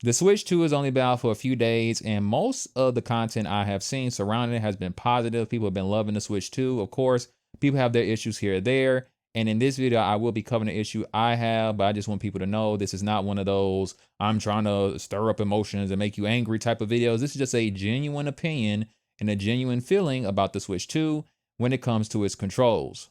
The Switch 2 has only been out for a few days, and most of the content I have seen surrounding it has been positive. People have been loving the Switch 2. Of course, people have their issues here or there. And in this video, I will be covering the issue I have, but I just want people to know this is not one of those I'm trying to stir up emotions and make you angry type of videos. This is just a genuine opinion and a genuine feeling about the Switch 2 when it comes to its controls.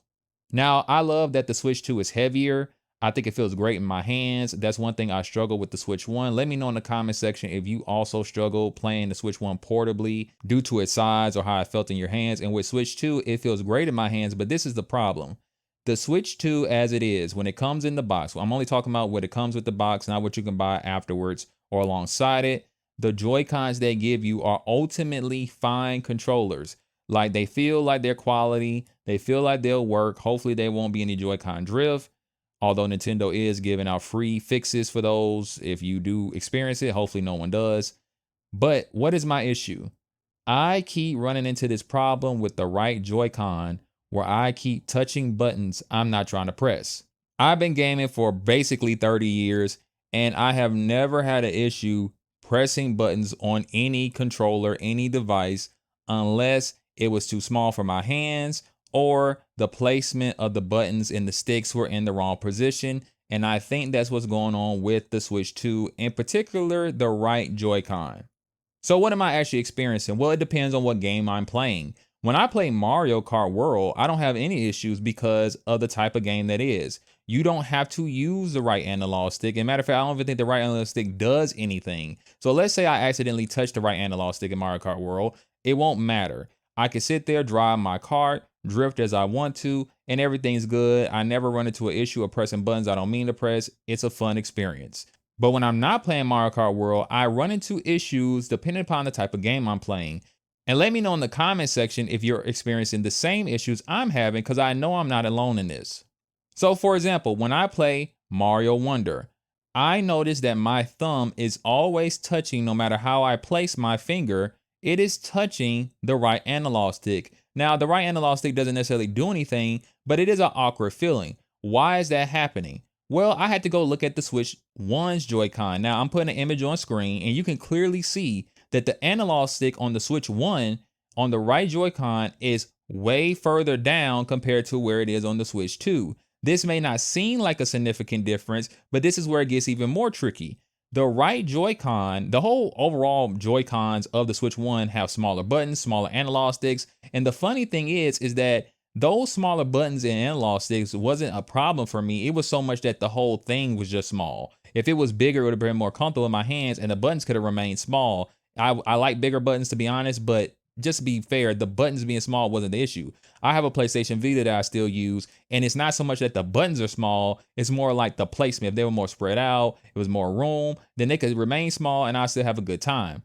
Now, I love that the Switch 2 is heavier. I think it feels great in my hands. That's one thing I struggle with the Switch 1. Let me know in the comment section if you also struggle playing the Switch 1 portably due to its size or how it felt in your hands. And with Switch 2, it feels great in my hands, but this is the problem. The Switch 2 as it is, when it comes in the box, I'm only talking about what it comes with the box, not what you can buy afterwards or alongside it. The Joy-Cons they give you are ultimately fine controllers. Like, they feel like they're quality. They feel like they'll work. Hopefully there won't be any Joy-Con drift. Although Nintendo is giving out free fixes for those if you do experience it. Hopefully no one does. But what is my issue? I keep running into this problem with the right Joy-Con where I keep touching buttons I'm not trying to press. I've been gaming for basically 30 years and I have never had an issue pressing buttons on any controller, any device, unless it was too small for my hands or the placement of the buttons and the sticks were in the wrong position. And I think that's what's going on with the Switch 2, in particular, the right Joy-Con. So what am I actually experiencing? Well, it depends on what game I'm playing. When I play Mario Kart World, I don't have any issues because of the type of game that is. You don't have to use the right analog stick. And matter of fact, I don't even think the right analog stick does anything. So let's say I accidentally touch the right analog stick in Mario Kart World. It won't matter. I can sit there, drive my kart, drift as I want to, and everything's good. I never run into an issue of pressing buttons I don't mean to press. It's a fun experience. But when I'm not playing Mario Kart World, I run into issues depending upon the type of game I'm playing. And let me know in the comment section if you're experiencing the same issues I'm having, because I know I'm not alone in this. So for example, when I play Mario Wonder, I notice that my thumb is always touching, no matter how I place my finger, it is touching the right analog stick. Now, the right analog stick doesn't necessarily do anything, but it is an awkward feeling. Why is that happening? Well, I had to go look at the Switch 1's Joy-Con. Now, I'm putting an image on screen, and you can clearly see that the analog stick on the Switch 1 on the right Joy-Con is way further down compared to where it is on the Switch 2. This may not seem like a significant difference, but this is where it gets even more tricky. The right Joy-Con, the whole overall Joy-Cons of the Switch 1 have smaller buttons, smaller analog sticks. And the funny thing is that those smaller buttons and analog sticks wasn't a problem for me. It was so much that the whole thing was just small. If it was bigger, it would have been more comfortable in my hands and the buttons could have remained small. I like bigger buttons, to be honest, but just to be fair, the buttons being small wasn't the issue. I have a PlayStation Vita that I still use, and it's not so much that the buttons are small, it's more like the placement. If they were more spread out, it was more room, then they could remain small and I still have a good time.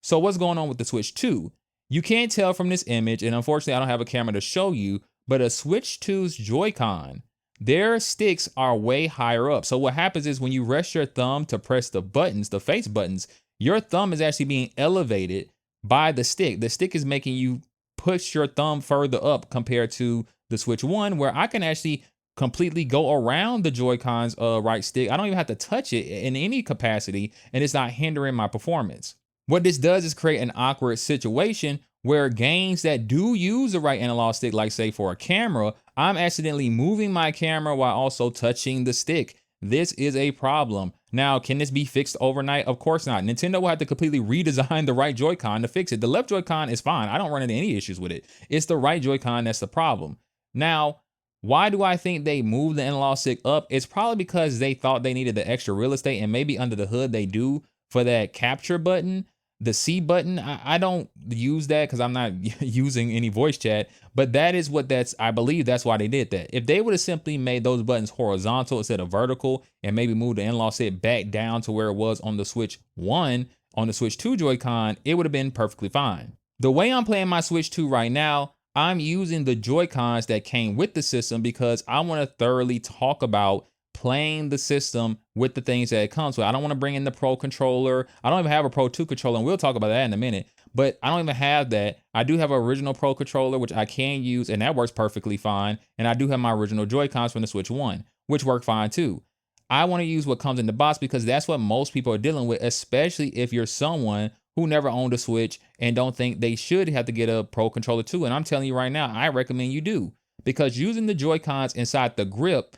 So what's going on with the Switch 2? You can't tell from this image, and unfortunately I don't have a camera to show you, but a Switch 2's Joy-Con, their sticks are way higher up. So what happens is when you rest your thumb to press the buttons, the face buttons, your thumb is actually being elevated by the stick. The stick is making you push your thumb further up compared to the Switch 1, where I can actually completely go around the Joy-Con's right stick. I don't even have to touch it in any capacity, and it's not hindering my performance. What this does is create an awkward situation where games that do use the right analog stick, like say for a camera, I'm accidentally moving my camera while also touching the stick. This is a problem. Now, can this be fixed overnight? Of course not. Nintendo will have to completely redesign the right Joy-Con to fix it. The left Joy-Con is fine. I don't run into any issues with it. It's the right Joy-Con that's the problem. Now, why do I think they moved the analog stick up? It's probably because they thought they needed the extra real estate, and maybe under the hood they do for that capture button. The C button, I don't use that because I'm not using any voice chat, but that is what I believe that's why they did that. If they would have simply made those buttons horizontal instead of vertical and maybe moved the analog stick back down to where it was on the Switch 1, on the Switch 2 Joy-Con, it would have been perfectly fine. The way I'm playing my Switch 2 right now, I'm using the Joy-Cons that came with the system because I want to thoroughly talk about playing the system with the things that it comes with. I don't want to bring in the Pro controller. I don't even have a Pro 2 controller, and we'll talk about that in a minute. But I don't even have that. I do have an original Pro controller, which I can use, and that works perfectly fine. And I do have my original Joy-Cons from the Switch 1, which work fine too. I want to use what comes in the box because that's what most people are dealing with, especially if you're someone who never owned a Switch and don't think they should have to get a Pro controller too. And I'm telling you right now, I recommend you do, because using the Joy-Cons inside the grip,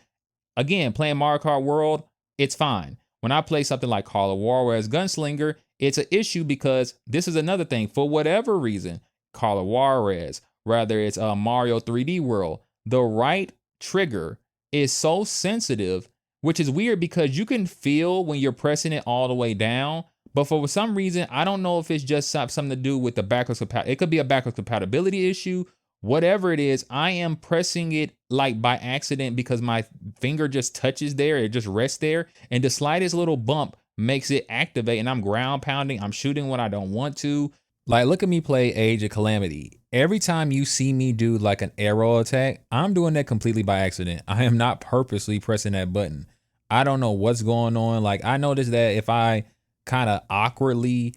again, playing Mario Kart World, it's fine. When I play something like Call of War, whereas Gunslinger, it's an issue because this is another thing. For whatever reason, Call of Juarez, whether it's Mario 3D World, the right trigger is so sensitive, which is weird because you can feel when you're pressing it all the way down. But for some reason, I don't know if it's just something to do with the backwards compatibility. It could be a backwards compatibility issue. Whatever it is, I am pressing it like by accident because my finger just touches there. It just rests there. And the slightest little bump makes it activate. And I'm ground pounding. I'm shooting when I don't want to. Like, look at me play Age of Calamity. Every time you see me do like an arrow attack, I'm doing that completely by accident. I am not purposely pressing that button. I don't know what's going on. Like, I noticed that if I kind of awkwardly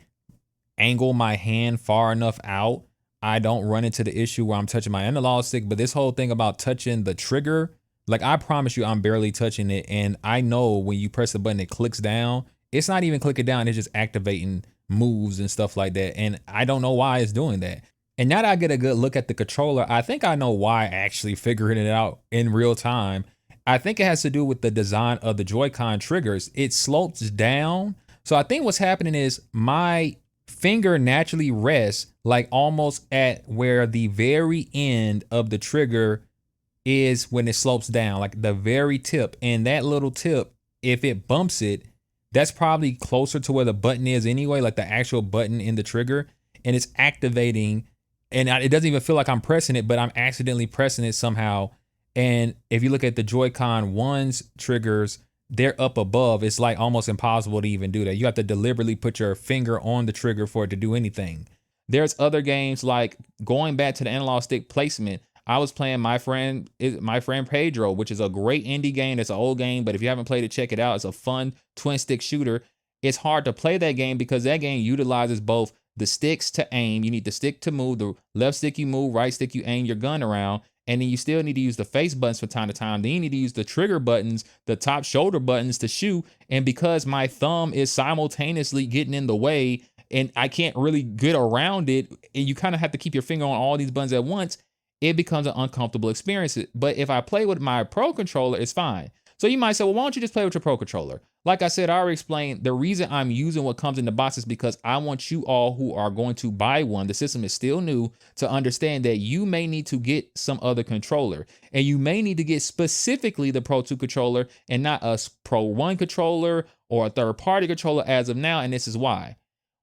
angle my hand far enough out, I don't run into the issue where I'm touching my analog stick. But this whole thing about touching the trigger, like, I promise you I'm barely touching it. And I know when you press the button, it clicks down. It's not even clicking down. It's just activating moves and stuff like that. And I don't know why it's doing that. And now that I get a good look at the controller, I think I know why, actually figuring it out in real time. I think it has to do with the design of the Joy-Con triggers. It slopes down. So I think what's happening is my finger naturally rests like almost at where the very end of the trigger is when it slopes down, like the very tip. And that little tip, if it bumps it, that's probably closer to where the button is anyway, like the actual button in the trigger, and it's activating. And it doesn't even feel like I'm pressing it, but I'm accidentally pressing it somehow. And if you look at the Joy-Con 1's triggers, they're up above. It's like almost impossible to even do that. You have to deliberately put your finger on the trigger for it to do anything. There's other games like, going back to the analog stick placement, I was playing my friend Pedro, which is a great indie game. It's an old game, but if you haven't played it, check it out. It's a fun twin stick shooter. It's hard to play that game because that game utilizes both the sticks to aim. You need the stick to move. The left stick you move, right stick you aim your gun around. And then you still need to use the face buttons from time to time. Then you need to use the trigger buttons, the top shoulder buttons to shoot. And because my thumb is simultaneously getting in the way and I can't really get around it, and you kind of have to keep your finger on all these buttons at once, it becomes an uncomfortable experience. But if I play with my Pro controller, it's fine. So you might say, well, why don't you just play with your Pro controller? Like I said, I already explained, the reason I'm using what comes in the box is because I want you all who are going to buy one, the system is still new, to understand that you may need to get some other controller. And you may need to get specifically the Pro 2 controller and not a Pro 1 controller or a third-party controller as of now, and this is why.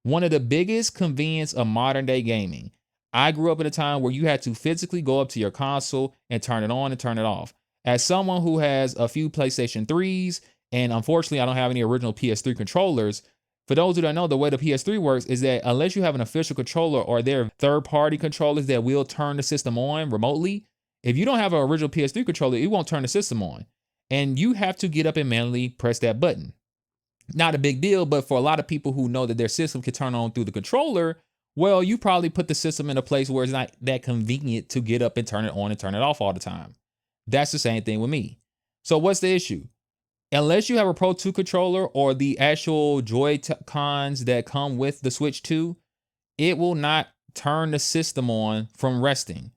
One of the biggest convenience of modern day gaming, I grew up in a time where you had to physically go up to your console and turn it on and turn it off. As someone who has a few PlayStation 3s, and unfortunately I don't have any original PS3 controllers, for those who don't know, the way the PS3 works is that unless you have an official controller or there are third-party controllers that will turn the system on remotely, if you don't have an original PS3 controller, it won't turn the system on. And you have to get up and manually press that button. Not a big deal, but for a lot of people who know that their system can turn on through the controller, well, you probably put the system in a place where it's not that convenient to get up and turn it on and turn it off all the time. That's the same thing with me. So what's the issue? Unless you have a Pro 2 controller or the actual Joy-Cons that come with the Switch 2, it will not turn the system on from resting.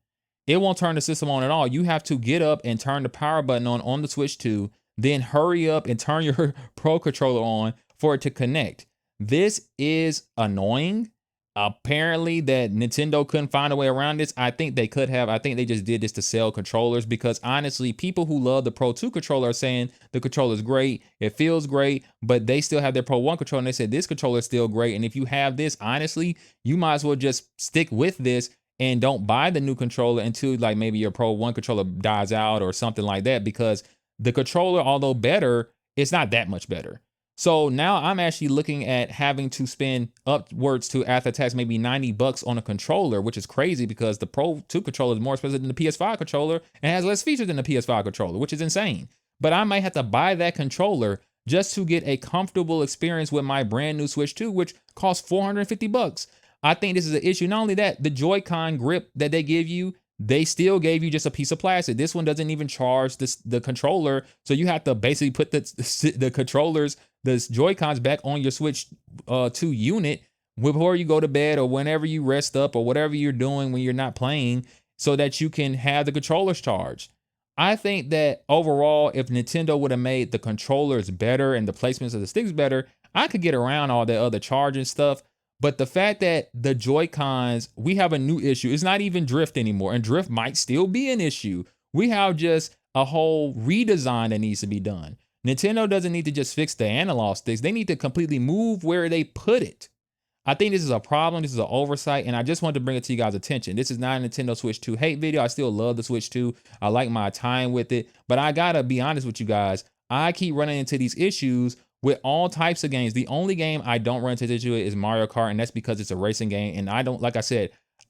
It won't turn the system on at all. You have to get up and turn the power button on the Switch 2, then hurry up and turn your Pro controller on for it to connect. This is annoying. Apparently that Nintendo couldn't find a way around this. I think they could have. I think they just did this to sell controllers because honestly, people who love the Pro 2 controller are saying the controller is great. It feels great, but they still have their Pro 1 controller and they said this controller is still great. And if you have this, honestly, you might as well just stick with this and don't buy the new controller until like maybe your Pro 1 controller dies out or something like that, because the controller, although better, it's not that much better. So now I'm actually looking at having to spend upwards to, after tax, maybe $90 on a controller, which is crazy because the Pro 2 controller is more expensive than the PS5 controller and has less features than the PS5 controller, which is insane. But I might have to buy that controller just to get a comfortable experience with my brand new Switch 2, which costs $450. I think this is an issue. Not only that, the Joy-Con grip that they give you, they still gave you just a piece of plastic. This one doesn't even charge the controller. So you have to basically put the controllers, the Joy-Cons back on your Switch 2 unit before you go to bed or whenever you rest up or whatever you're doing when you're not playing, so that you can have the controllers charged. I think that overall, if Nintendo would have made the controllers better and the placements of the sticks better, I could get around all the other charging stuff. But the fact that the Joy-Cons, we have a new issue. It's not even drift anymore, and drift might still be an issue. We have just a whole redesign that needs to be done. Nintendo doesn't need to just fix the analog sticks. They need to completely move where they put it. I think this is a problem. This is an oversight, and I just wanted to bring it to you guys' attention. This is not a Nintendo Switch 2 hate video. I still love the Switch 2. I like my time with it, but I gotta be honest with you guys. I keep running into these issues with all types of games. The only game I don't run into this issue is Mario Kart, and that's because it's a racing game, and I don't, like I said,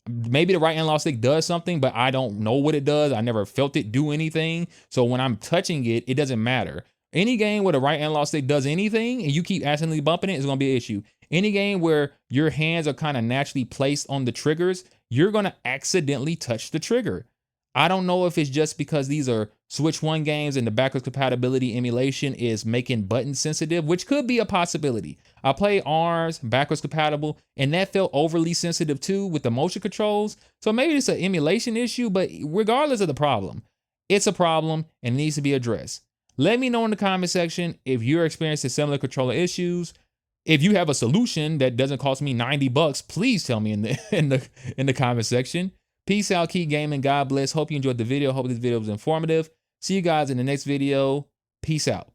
maybe the right analog stick does something, but I don't know what it does. I never felt it do anything, so when I'm touching it, it doesn't matter. Any game where the right analog stick does anything and you keep accidentally bumping it is going to be an issue. Any game where your hands are kind of naturally placed on the triggers, you're going to accidentally touch the trigger. I don't know if it's just because these are Switch 1 games and the backwards compatibility emulation is making buttons sensitive, which could be a possibility. I played ARMS, backwards compatible, and that felt overly sensitive too with the motion controls. So maybe it's an emulation issue, but regardless of the problem, it's a problem and needs to be addressed. Let me know in the comment section if you're experiencing similar controller issues. If you have a solution that doesn't cost me $90, please tell me in the comment section. Peace out, keep gaming, God bless. Hope you enjoyed the video. Hope this video was informative. See you guys in the next video. Peace out.